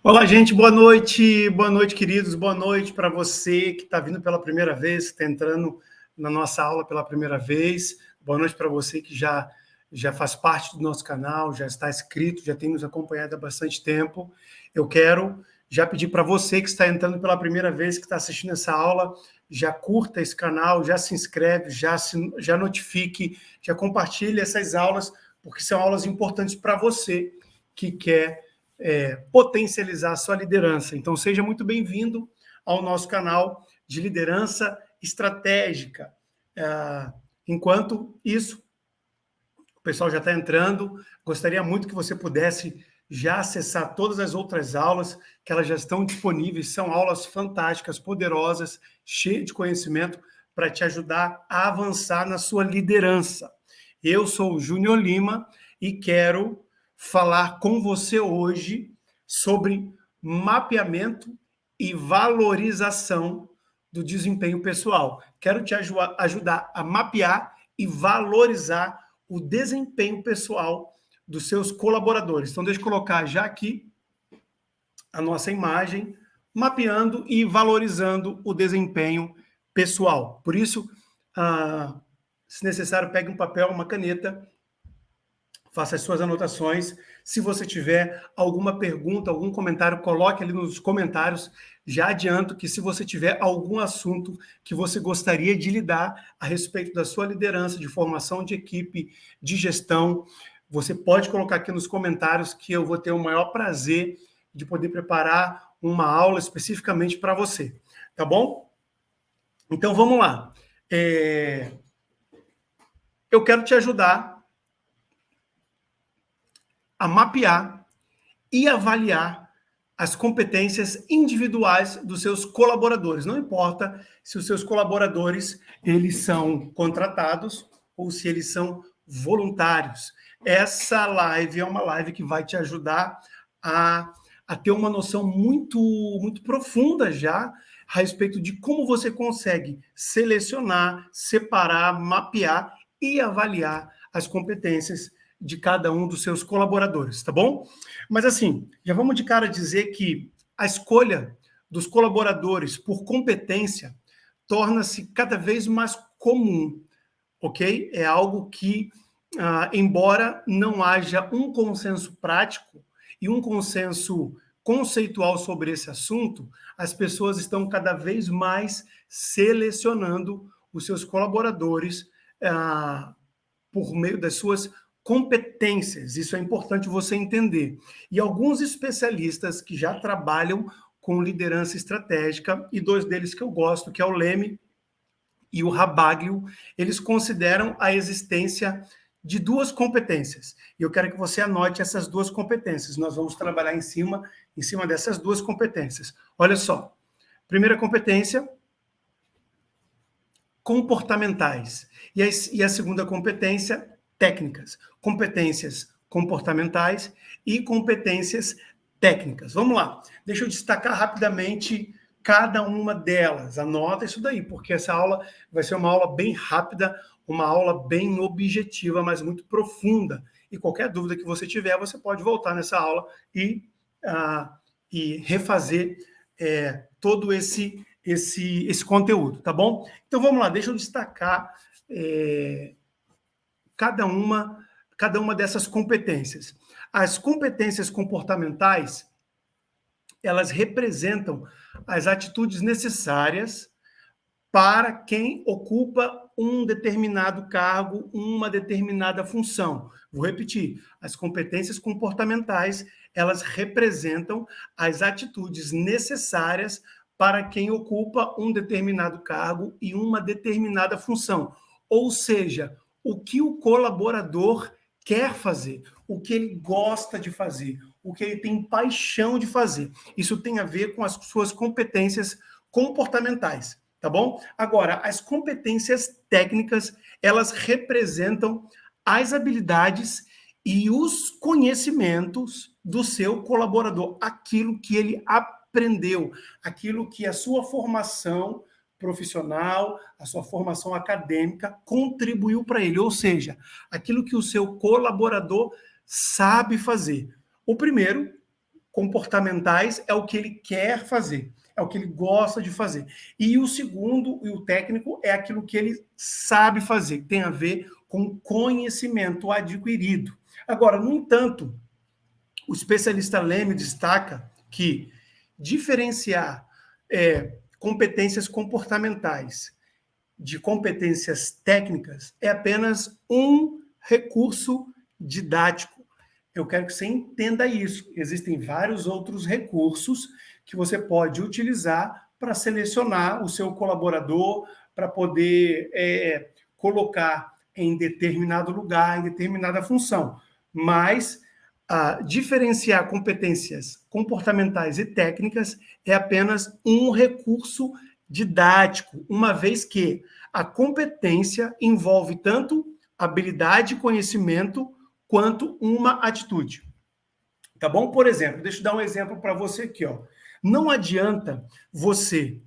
Olá, gente, boa noite, queridos, boa noite para você que está vindo pela primeira vez, que está entrando na nossa aula pela primeira vez, boa noite para você que já faz parte do nosso canal, já está inscrito, já tem nos acompanhado há bastante tempo. Eu quero já pedir para você que está entrando pela primeira vez, que está assistindo essa aula, já curta esse canal, já se inscreve, já notifique, já compartilhe essas aulas, porque são aulas importantes para você que quer potencializar a sua liderança. Então, seja muito bem-vindo ao nosso canal de liderança estratégica. Enquanto isso, o pessoal já está entrando, gostaria muito que você pudesse já acessar todas as outras aulas, que elas já estão disponíveis, são aulas fantásticas, poderosas, cheias de conhecimento, para te ajudar a avançar na sua liderança. Eu sou o Júnior Lima e quero falar com você hoje sobre mapeamento e valorização do desempenho pessoal. Quero te ajudar a mapear e valorizar o desempenho pessoal dos seus colaboradores. Então, deixa eu colocar já aqui a nossa imagem, mapeando e valorizando o desempenho pessoal. Por isso, se necessário, pegue um papel, uma caneta, faça as suas anotações. Se você tiver alguma pergunta, algum comentário, coloque ali nos comentários. Já adianto que se você tiver algum assunto que você gostaria de lidar a respeito da sua liderança, de formação de equipe, de gestão, você pode colocar aqui nos comentários que eu vou ter o maior prazer de poder preparar uma aula especificamente para você. Tá bom? Então, vamos lá. Eu quero te ajudar a mapear e avaliar as competências individuais dos seus colaboradores. Não importa se os seus colaboradores eles são contratados ou se eles são voluntários. Essa live é uma live que vai te ajudar a ter uma noção muito profunda já a respeito de como você consegue selecionar, separar, mapear e avaliar as competências de cada um dos seus colaboradores, tá bom? Mas assim, já vamos de cara dizer que a escolha dos colaboradores por competência torna-se cada vez mais comum, ok? É algo que, embora não haja um consenso prático e um consenso conceitual sobre esse assunto, as pessoas estão cada vez mais selecionando os seus colaboradores por meio das suas competências. Isso é importante você entender. E alguns especialistas que já trabalham com liderança estratégica, e dois deles que eu gosto, que é o Leme e o Rabaglio, eles consideram a existência de duas competências. E eu quero que você anote essas duas competências. Nós vamos trabalhar em cima dessas duas competências. Olha só. Primeira competência, comportamentais. E a segunda competência, técnicas. Competências comportamentais e competências técnicas. Vamos lá. Deixa eu destacar rapidamente cada uma delas. Anota isso daí, porque essa aula vai ser uma aula bem rápida, uma aula bem objetiva, mas muito profunda. E qualquer dúvida que você tiver, você pode voltar nessa aula e refazer todo esse conteúdo, tá bom? Então vamos lá, deixa eu destacar cada uma dessas competências. As competências comportamentais, elas representam as atitudes necessárias para quem ocupa um determinado cargo, uma determinada função. Vou repetir, as competências comportamentais, elas representam as atitudes necessárias para quem ocupa um determinado cargo e uma determinada função. Ou seja, o que o colaborador quer fazer, o que ele gosta de fazer, o que ele tem paixão de fazer. Isso tem a ver com as suas competências comportamentais, tá bom? Agora, as competências técnicas, elas representam as habilidades e os conhecimentos do seu colaborador, aquilo que ele aprendeu, aquilo que a sua formação profissional, a sua formação acadêmica contribuiu para ele, ou seja, aquilo que o seu colaborador sabe fazer. O primeiro comportamentais é o que ele quer fazer, é o que ele gosta de fazer. E o segundo, e o técnico, é aquilo que ele sabe fazer, que tem a ver com conhecimento adquirido. Agora, no entanto, o especialista Leme destaca que diferenciar competências comportamentais de competências técnicas é apenas um recurso didático. Eu quero que você entenda isso. Existem vários outros recursos que você pode utilizar para selecionar o seu colaborador, para poder colocar em determinado lugar, em determinada função. Mas diferenciar competências comportamentais e técnicas é apenas um recurso didático, uma vez que a competência envolve tanto habilidade e conhecimento quanto uma atitude. Tá bom? Por exemplo, deixa eu dar um exemplo para você aqui, ó. Não adianta você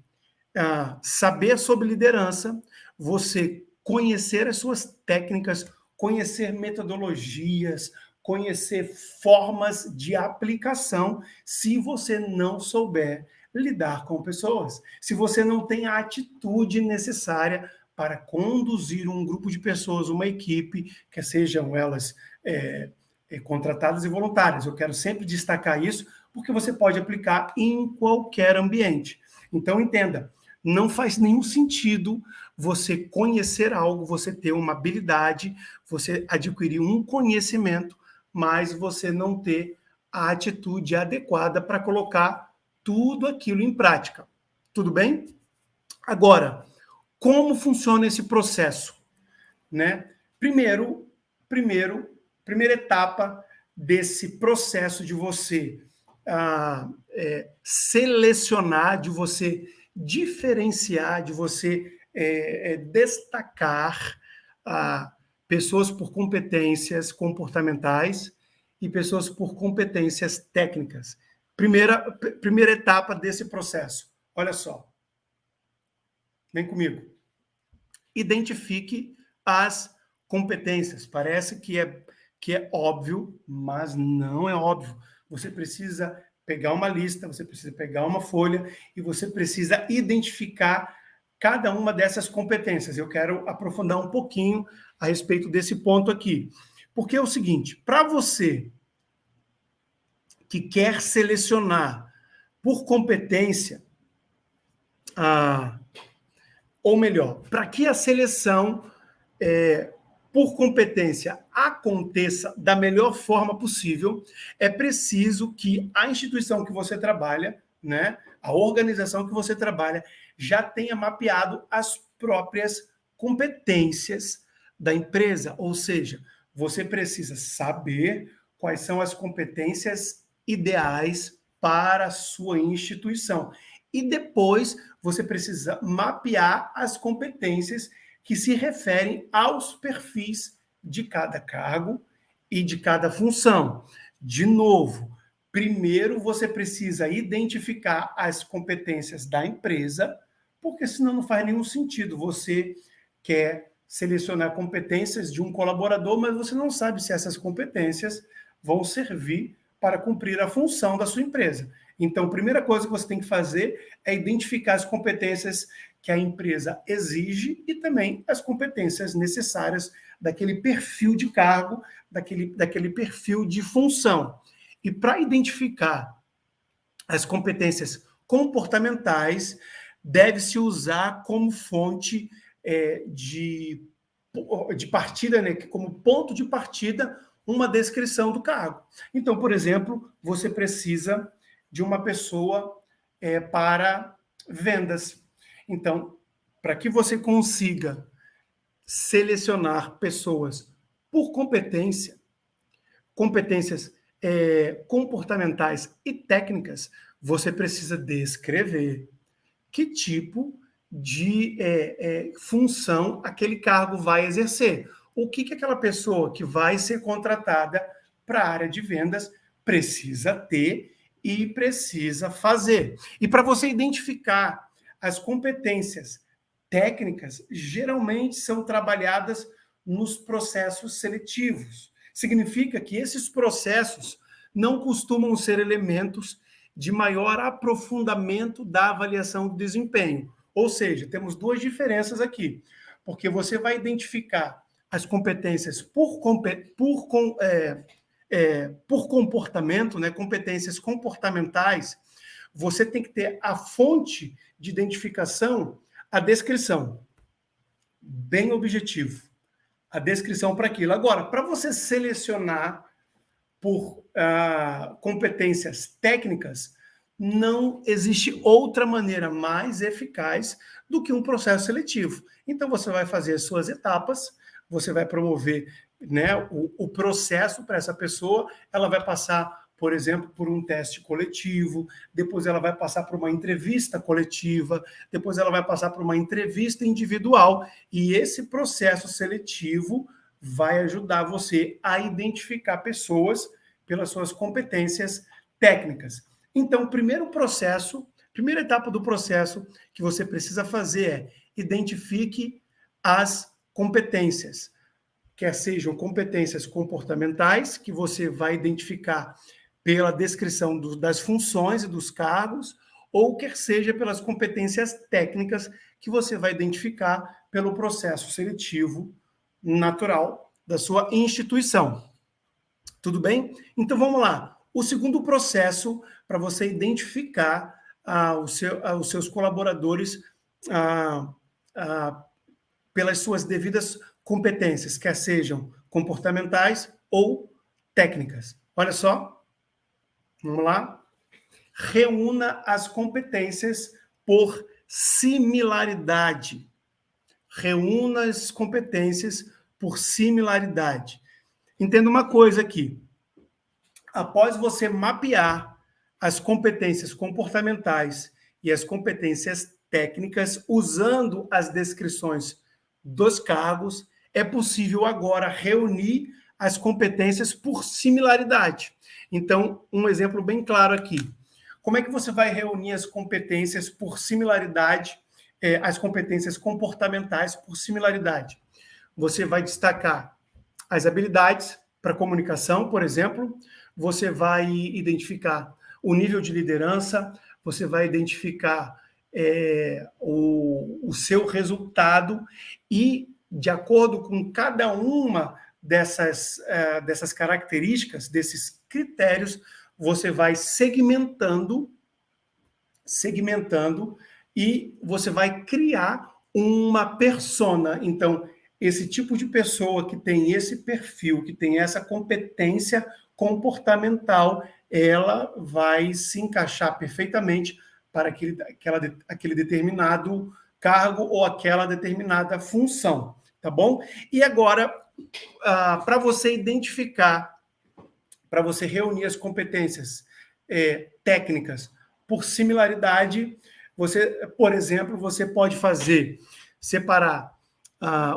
saber sobre liderança, você conhecer as suas técnicas, conhecer metodologias, conhecer formas de aplicação, se você não souber lidar com pessoas, se você não tem a atitude necessária para conduzir um grupo de pessoas, uma equipe, que sejam elas contratadas e voluntárias. Eu quero sempre destacar isso, porque você pode aplicar em qualquer ambiente. Então, entenda, não faz nenhum sentido você conhecer algo, você ter uma habilidade, você adquirir um conhecimento, mas você não ter a atitude adequada para colocar tudo aquilo em prática. Tudo bem? Agora, como funciona esse processo? Né? Primeira etapa desse processo de você selecionar, de você diferenciar, de você destacar pessoas por competências comportamentais e pessoas por competências técnicas. Primeira etapa desse processo. Olha só. Vem comigo. Identifique as competências. Parece que é óbvio, mas não é óbvio. Você precisa pegar uma lista, você precisa pegar uma folha e você precisa identificar cada uma dessas competências. Eu quero aprofundar um pouquinho a respeito desse ponto aqui. Porque é o seguinte, para você que quer selecionar por competência, ou melhor, para que a seleção por competência aconteça da melhor forma possível, é preciso que a instituição que você trabalha, né, a organização que você trabalha, já tenha mapeado as próprias competências da empresa. Ou seja, você precisa saber quais são as competências ideais para a sua instituição. E depois você precisa mapear as competências que se referem aos perfis de cada cargo e de cada função. De novo, primeiro você precisa identificar as competências da empresa, porque senão não faz nenhum sentido. Você quer selecionar competências de um colaborador, mas você não sabe se essas competências vão servir para cumprir a função da sua empresa. Então, a primeira coisa que você tem que fazer é identificar as competências que a empresa exige e também as competências necessárias daquele perfil de cargo, daquele perfil de função. E para identificar as competências comportamentais, deve-se usar como fonte de partida, né, como ponto de partida, uma descrição do cargo. Então, por exemplo, você precisa de uma pessoa para vendas. Então, para que você consiga selecionar pessoas por competências comportamentais e técnicas, você precisa descrever que tipo de função aquele cargo vai exercer. O que aquela pessoa que vai ser contratada para a área de vendas precisa ter e precisa fazer. E para você identificar as competências técnicas, geralmente são trabalhadas nos processos seletivos. Significa que esses processos não costumam ser elementos de maior aprofundamento da avaliação do desempenho. Ou seja, temos duas diferenças aqui, porque você vai identificar as competências por comportamento, né, competências comportamentais. Você tem que ter a fonte de identificação, a descrição. Bem objetivo. A descrição para aquilo. Agora, para você selecionar por competências técnicas, não existe outra maneira mais eficaz do que um processo seletivo. Então, você vai fazer as suas etapas, você vai promover, né, o processo para essa pessoa, ela vai passar, por exemplo, por um teste coletivo, depois ela vai passar por uma entrevista coletiva, depois ela vai passar por uma entrevista individual, e esse processo seletivo vai ajudar você a identificar pessoas pelas suas competências técnicas. Então, primeira etapa do processo que você precisa fazer é identifique as competências, quer sejam competências comportamentais, que você vai identificar pela descrição das funções e dos cargos, ou quer seja pelas competências técnicas, que você vai identificar pelo processo seletivo natural da sua instituição. Tudo bem? Então, vamos lá. O segundo processo para você identificar os seus colaboradores pelas suas devidas competências, quer sejam comportamentais ou técnicas. Olha só. Vamos lá. Reúna as competências por similaridade. Reúna as competências por similaridade. Entenda uma coisa aqui. Após você mapear as competências comportamentais e as competências técnicas, usando as descrições dos cargos, é possível agora reunir as competências por similaridade. Então, um exemplo bem claro aqui. Como é que você vai reunir as competências por similaridade, as competências comportamentais por similaridade? Você vai destacar as habilidades para comunicação, por exemplo, você vai identificar o nível de liderança, você vai identificar o seu resultado e, de acordo com cada uma dessas características, desses critérios, você vai segmentando e você vai criar uma persona. Então, esse tipo de pessoa que tem esse perfil, que tem essa competência comportamental, ela vai se encaixar perfeitamente para aquele determinado cargo ou aquela determinada função, tá bom? E agora, para você identificar, para você reunir as competências técnicas por similaridade, você, por exemplo, você pode separar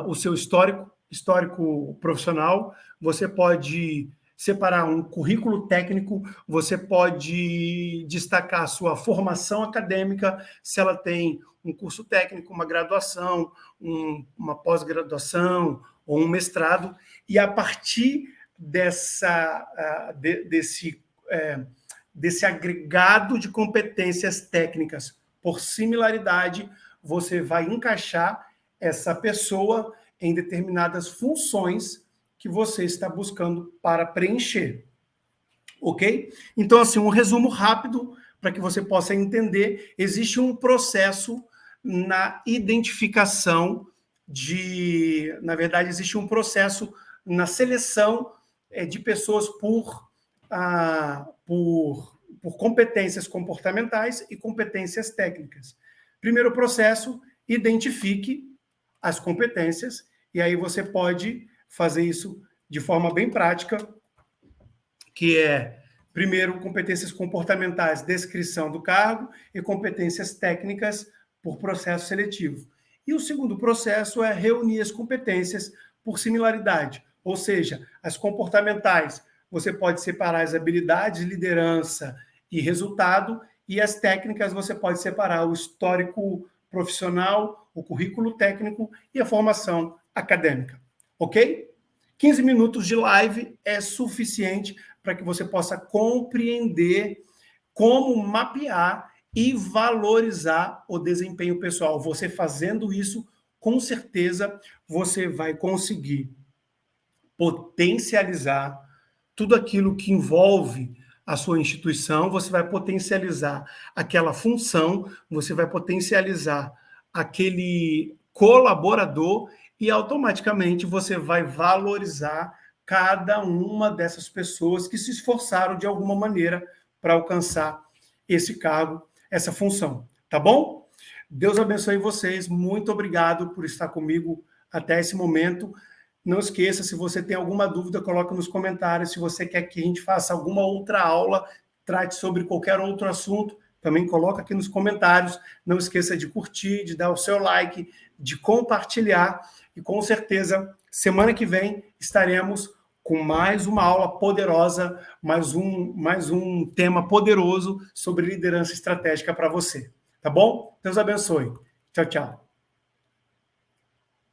o seu histórico profissional, você pode separar um currículo técnico, você pode destacar a sua formação acadêmica, se ela tem um curso técnico, uma graduação, uma pós-graduação ou um mestrado, e a partir desse agregado de competências técnicas por similaridade, você vai encaixar essa pessoa em determinadas funções que você está buscando para preencher. Ok? Então, assim, um resumo rápido para que você possa entender. Existe um processo na identificação na verdade, existe um processo na seleção de pessoas por competências comportamentais e competências técnicas. Primeiro processo, identifique as competências, e aí você pode fazer isso de forma bem prática, que é, primeiro, competências comportamentais, descrição do cargo, e competências técnicas por processo seletivo. E o segundo processo é reunir as competências por similaridade, ou seja, as comportamentais, você pode separar as habilidades, liderança e resultado, e as técnicas você pode separar o histórico profissional, o currículo técnico e a formação acadêmica. Ok? 15 minutos de live é suficiente para que você possa compreender como mapear e valorizar o desempenho pessoal. Você fazendo isso, com certeza, você vai conseguir potencializar tudo aquilo que envolve a sua instituição, você vai potencializar aquela função, você vai potencializar aquele colaborador e automaticamente você vai valorizar cada uma dessas pessoas que se esforçaram de alguma maneira para alcançar esse cargo, essa função, tá bom? Deus abençoe vocês, muito obrigado por estar comigo até esse momento. Não esqueça, se você tem alguma dúvida, coloque nos comentários. Se você quer que a gente faça alguma outra aula, trate sobre qualquer outro assunto, também coloca aqui nos comentários. Não esqueça de curtir, de dar o seu like, de compartilhar. E com certeza, semana que vem estaremos com mais uma aula poderosa, mais um tema poderoso sobre liderança estratégica para você. Tá bom? Deus abençoe. Tchau, tchau.